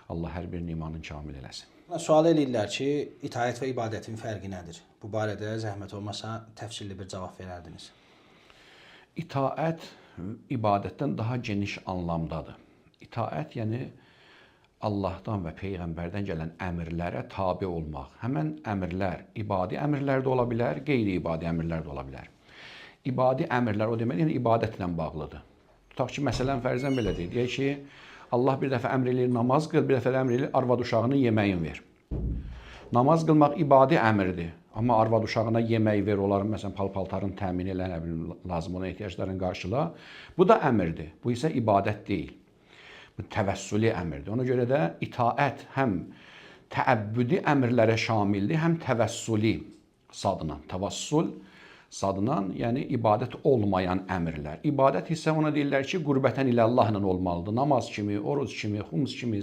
Allah hər birinin imanını kamil eləsin. Sual eləyirlər ki, itaət və ibadətin fərqi nədir? Bu barədə zəhmət olmasa təfsilli bir cavab verərdiniz. İtaət ibadətdən daha geniş anlamdadır. İtaət yəni Allahdan və Peyğəmbərdən gələn əmrlərə tabe olmaq. Həmən əmrlər ibadi əmrlər də ola bilər, qeyri-ibadi əmrlər də ola bilər. İbadi əmrlər o demək, yəni ibadətlə bağlıdır. Tutaq ki, məsələn, fərzən belə deyək ki, Allah bir dəfə əmr eləyir namaz qıl, bir dəfə də əmr eləyir arvad uşağının yeməyin ver. Namaz qılmaq ibadi əmrdir. Amma arvad uşağına yemək ver, onların məsələn paltarın təmin elə, lazım olan ehtiyacların qarşıla. Bu da əmrdir. Bu isə ibadət deyil. Bu təvəssüli əmrdir. Ona görə də itaət həm təəbbüdi əmrlərə şamildir, həm təvəssüli sadından. Təvəssül sadından, yəni ibadət olmayan əmrlər. İbadət isə ona deyirlər ki, qürbətən ilə Allahla olmalıdır. Namaz kimi, oruc kimi, xums kimi,